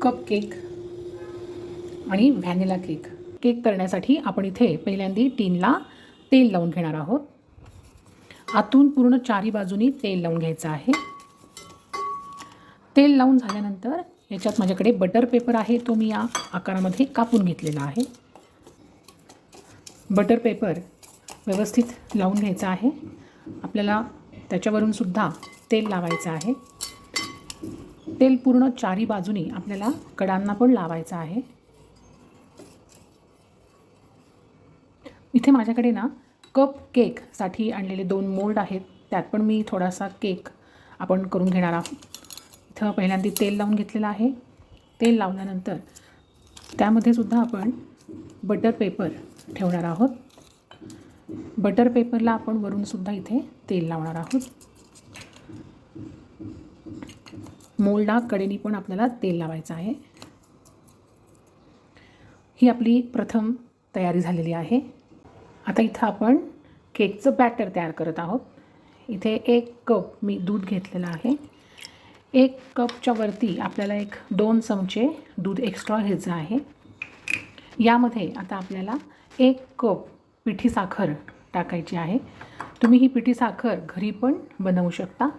Cup cake आणि vanilla cake. Cake करण्यासाठी आपण इथे पहिल्यांदा टीनला तेल लावून घेणार आहोत. आतून पूर्ण चारी बाजूनी तेल लावून घ्यायचं आहे. तेल लावून झाल्यानंतर याच्यात माझ्याकडे बटर पेपर आहे, तो मी या आकारामध्ये कापून घेतलेला आहे. बटर पेपर व्यवस्थित लावून घ्यायचा आहे. आपल्याला त्याच्यावरून सुद्धा तेल लावायचं आहे. तेल पूर्ण चारी बाजूनी आपल्याला कडांना पण लावायचं आहे. इथे माझ्याकडे ना कप केकसाठी आणलेले 2 मोल्ड आहेत. त्यात पण मी थोडासा केक आपण करून घेणार आहोत. इथं पहिल्यांदा तेल लावून घेतलेलं आहे. तेल लावल्यानंतर त्यामध्ये सुद्धा आपण बटर पेपर ठेवणार आहोत. बटर पेपरला आपण वरून सुद्धा इथे तेल लावणार आहोत. मोल्डला कडेनी पण आपल्याला तेल लावायचं आहे. ही आपली प्रथम तयारी झालेली आहे. आता इथं आपण केकचं बॅटर तयार करत आहोत. इथे 1 कप मी दूध घेतलेलं आहे. 1 कपच्या वरती आपल्याला 2 चमचे दूध एक्स्ट्रा घ्यायचं आहे. यामध्ये आता आपल्याला 1 कप पिठी साखर टाकायची आहे. तुम्ही ही पिठी साखर घरी पण बनवू शकता.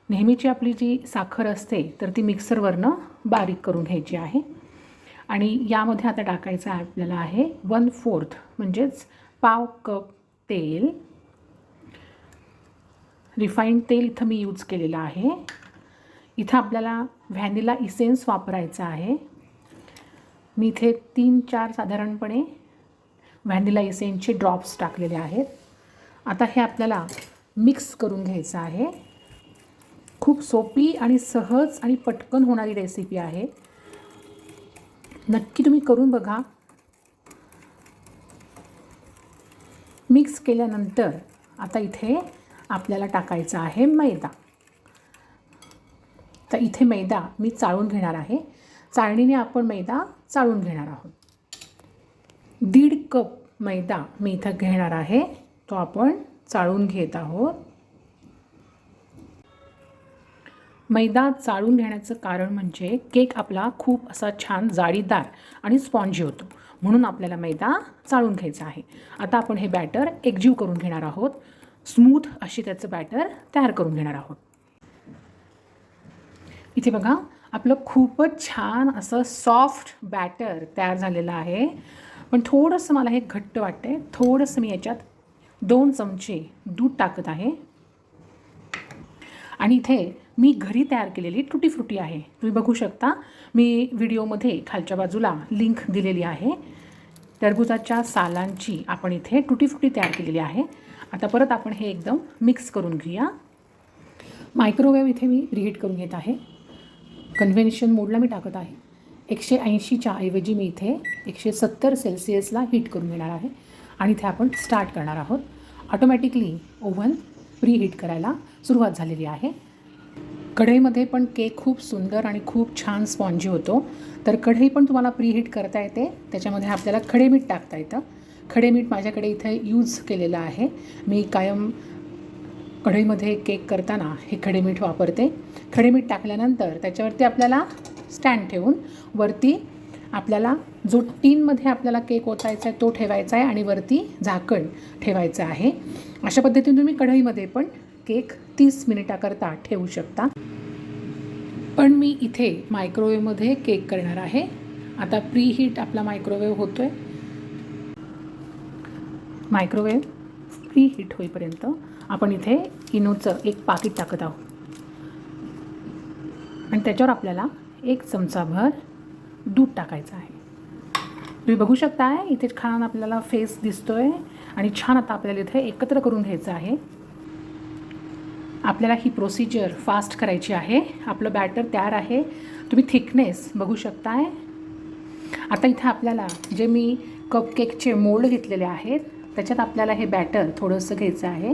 नेहमीची आपली जी साखर असते तर ती मिक्सरवरनं बारीक करून घ्यायची आहे. आणि यामध्ये आता टाकायचं आपल्याला आहे 1/4 म्हणजेच पाव कप तेल. रिफाईंड तेल इथं मी यूज केलेलं आहे. इथं आपल्याला व्हॅनिला इसेन्स वापरायचा आहे. मी इथे 3-4 साधारणपणे व्हॅनिला इसेन्सचे ड्रॉप्स टाकलेले आहेत. आता हे आपल्याला मिक्स करून घ्यायचं आहे. खूप सोपी आणि सहज आणि पटकन होणारी रेसिपी आहे. नक्की तुम्ही करून बघा. मिक्स केल्यानंतर आता इथे आपल्याला टाकायचा आहे मैदा. तर इथे मैदा मी चाळून घेणार आहे. चाळणीने आपण मैदा चाळून घेणार आहोत. 1.5 कप मैदा मी इथं घेणार आहे, तो आपण चाळून घेत आहोत. मैदा चाळून घेण्याचं कारण म्हणजे केक आपला खूप असा छान जाळीदार आणि स्पॉन्जी होतो, म्हणून आपल्याला मैदा चाळून घ्यायचा आहे. आता आपण हे बॅटर एकजीव करून घेणार आहोत. स्मूथ अशी त्याचं बॅटर तयार करून घेणार आहोत. इथे बघा आपलं खूपच छान असं सॉफ्ट बॅटर तयार झालेलं आहे. पण थोडंसं मला हे घट्ट वाटतंय. थोडंसं मी याच्यात 2 चमचे दूध टाकत आहे. आणि इथे मी घरी तयार केलेली टुटी फ्रुटी आहे. तुम्ही बघू शकता, मी व्हिडिओमध्ये खालच्या बाजूला लिंक दिलेली आहे. टरबुजाच्या सालांची आपण इथे टुटी फ्रुटी तयार केलेली आहे. आता परत आपण हे एकदम मिक्स करून घेऊया. मायक्रोवेव्ह इथे मी रिहीट करून घेत आहे. कन्व्हेन्शन मोडला मी टाकत आहे. 180च्या ऐवजी मी इथे 170 सेल्सिअसला हीट करून घेणार आहे. आणि इथे आपण स्टार्ट करणार आहोत. ऑटोमॅटिकली ओव्हन प्री हीट करायला सुरुवात झालेली आहे. कढईमध्ये पण केक खूप सुंदर आणि खूप छान स्पॉन्जी होतो. तर कढई पण तुम्हाला प्री हीट करता येते. त्याच्यामध्ये आपल्याला खडे मीठ टाकता येतं. खडे मीठ माझ्याकडे इथे यूज केलेलं आहे. मी कायम कढईमध्ये केक करताना हे खडे मीठ वापरते. खडे मीठ टाकल्यानंतर त्याच्यावरती आपल्याला स्टँड ठेवून वरती आपल्याला जो टीनमध्ये आपल्याला केक ओतायचा आहे तो ठेवायचा आहे आणि वरती झाकण ठेवायचं आहे. अशा पद्धतीने तुम्ही कढईमध्ये पण केक 30 मिनिटाकरता ठेवू शकता. पण मी इथे मायक्रोवेव्हमध्ये केक करणार आहे. आता प्री हीट आपला मायक्रोवेव्ह होतो आहे. मायक्रोवेव्ह प्री हीट होईपर्यंत आपण इथे इनोचं 1 पाकीट टाकत आहोत. आणि त्याच्यावर आपल्याला 1 चमचाभर दूध टाकायचं आहे. तुम्ही बघू शकता इथे छान आपल्याला फेस दिसतोय. आणि छान आता आपल्याला इथे एकत्र करून घ्यायचं आहे. आपल्याला ही प्रोसिजर फास्ट करायची आहे. आपलं बॅटर तयार आहे. तुम्ही थिकनेस बघू शकताय. आता इथे आपल्याला जे मी कपकेकचे मोल्ड घेतलेले आहेत त्याच्यात आपल्याला हे बॅटर थोडंसं घ्यायचं आहे.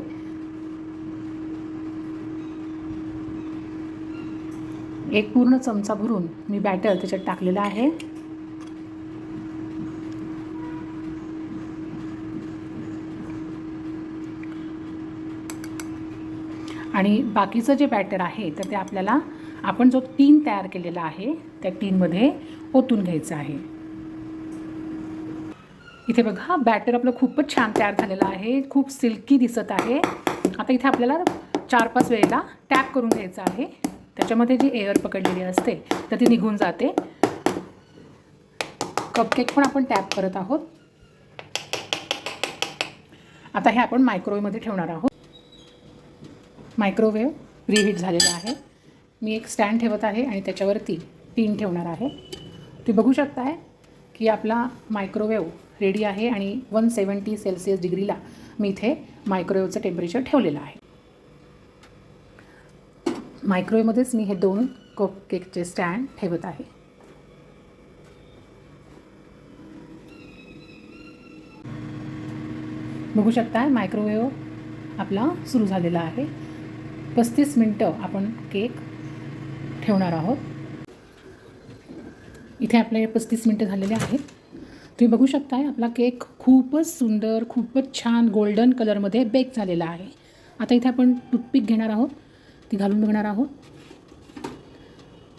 एक पूर्ण चमचा भरून मी बॅटर त्याच्यात टाकलेलं आहे. आणि बाकीचं जे बॅटर आहे तर ते आपल्याला आपण जो टीन तयार केलेला आहे त्या टीनमध्ये ओतून घ्यायचं आहे. इथे बघा बॅटर आपलं खूपच छान तयार झालेलं आहे, खूप सिल्की दिसत आहे. आता इथे आपल्याला 4-5 वेळेला टॅप करून घ्यायचं आहे. त्याच्यामध्ये जी एअर पकडलेली असते तर ती निघून जाते. कपकेक पण आपण टॅप करत आहोत. आता हे आपण मायक्रोवेव्हमध्ये ठेवणार आहोत. मायक्रोवेव्ह प्रीहीट झालेला आहे. मी एक स्टँड ठेवत आहे आणि त्याच्यावरती टीन ठेवणार आहे. तुम्ही बघू शकताय की आपला मायक्रोवेव्ह रेडी आहे आणि 170 सेल्सिअस डिग्रीला मी इथे मायक्रोवेव्हचं टेम्परेचर ठेवलेलं आहे. मायक्रोवेव्हमध्येच मी हे 2 कपकेकचे स्टँड ठेवत आहे. बघू शकताय मायक्रोवेव्ह आपला सुरू झालेला आहे. 35 मिनटं आपण केक ठेवणार आहोत. इथे आपले 35 मिनटं झालेले आहेत. तुम्ही बघू शकताय आपला केक खूपच सुंदर, खूपच छान गोल्डन कलरमध्ये बेक झालेला आहे. आता इथे आपण टूथपिक घेणार आहोत, ती घालून बघणार आहोत.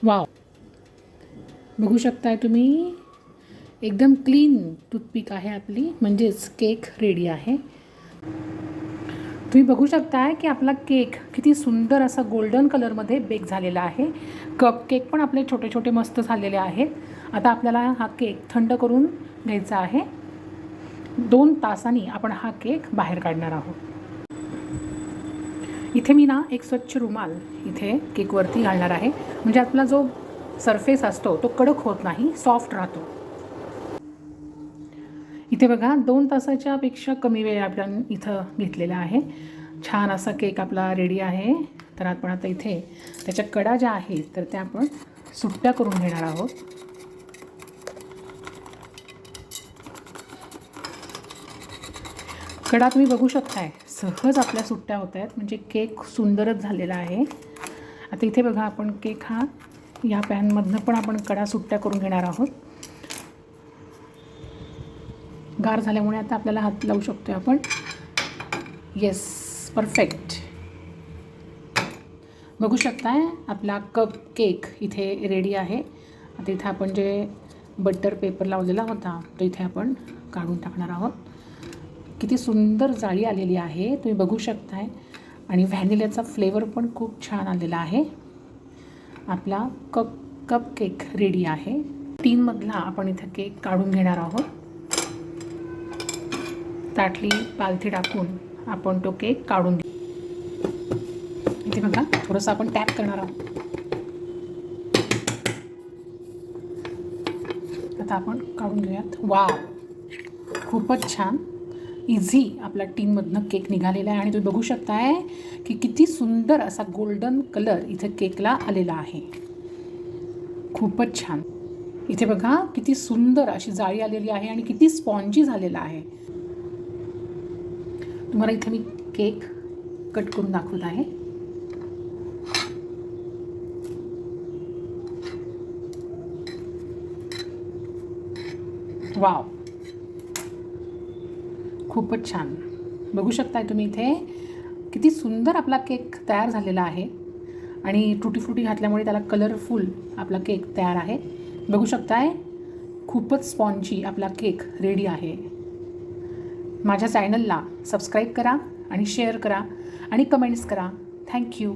वाव, बघू शकताय तुम्ही एकदम क्लीन टूथपिक आहे आपली, म्हणजेच केक रेडी आहे. तुम्ही बघू शकताय की आपला केक किती सुंदर असा गोल्डन कलरमध्ये बेक झालेला आहे. कपकेक पण आपले छोटे छोटे मस्त झालेले आहेत. आता आपल्याला हा केक थंड करून घ्यायचा आहे. 2 तासांनी आपण हा केक बाहेर काढणार आहोत. इथे मी ना एक स्वच्छ रुमाल इथे केकवरती घालणार आहे, म्हणजे आपला जो सरफेस असतो तो कडक होत नाही, सॉफ्ट राहतो. इथे बघा 2 तासाच्या पेक्षा कमी वेळ आपण इथं घेतलेला आहे. छान असा केक आपला रेडी आहे. तर आपण आता इथे त्याच्या कडा ज्या आहेत तर त्या आपण सुट्ट्या करून घेणार आहोत. कडा तुम्ही बघू शकताय सहज आपल्या सुट्ट्या होत आहेत, म्हणजे केक सुंदरच झालेला आहे. आता इथे बघा आपण केक हा या पॅनमधनं पण आपण कडा सुट्ट्या करून घेणार आहोत. गार झाल्यामुळे आता आपल्याला हात लावू शकतो आपण. Yes, perfect. बघू शकताय आपला कप केक इथे रेडी आहे. आता इथे आपण जे बटर पेपर लावलेला होता तो इथे आपण काढून टाकणार आहोत. किती सुंदर जाळी आलेली आहे तुम्ही बघू शकताय, आणि व्हॅनिल्याचा फ्लेवर पण खूप छान आलेला आहे. आपला कप केक रेडी आहे. टीनमधला आपण इथे केक काढून घेणार आहोत. ताटली पालथी टाकून आपण तो केक काढून घेऊ. इथे बघा थोडंसं आपण टॅप करणार आहोत. आता आपण काढून घेऊयात. वाव, खूपच छान इझी आपला टीनमधनं केक निघालेला आहे. आणि तुम्ही बघू शकताय की किती सुंदर असा गोल्डन कलर इथे केकला आलेला आहे. खूपच छान. इथे बघा किती सुंदर अशी जाळी आलेली आहे आणि किती स्पॉन्जी झालेला आहे. तुम्हाला इथे मी केक कट करून दाखवत आहे. वाव, खूपच छान. बघू शकताय तुम्ही इथे किती सुंदर आपला केक तयार झालेला आहे. आणि टूटी फ्रुटी घातल्यामुळे त्याला कलरफुल आपला केक तयार आहे. बघू शकताय खूपच स्पॉन्जी आपला केक रेडी आहे. माझ्या चॅनलला सबस्क्राईब करा आणि शेअर करा आणि कमेंट्स करा. थँक्यू.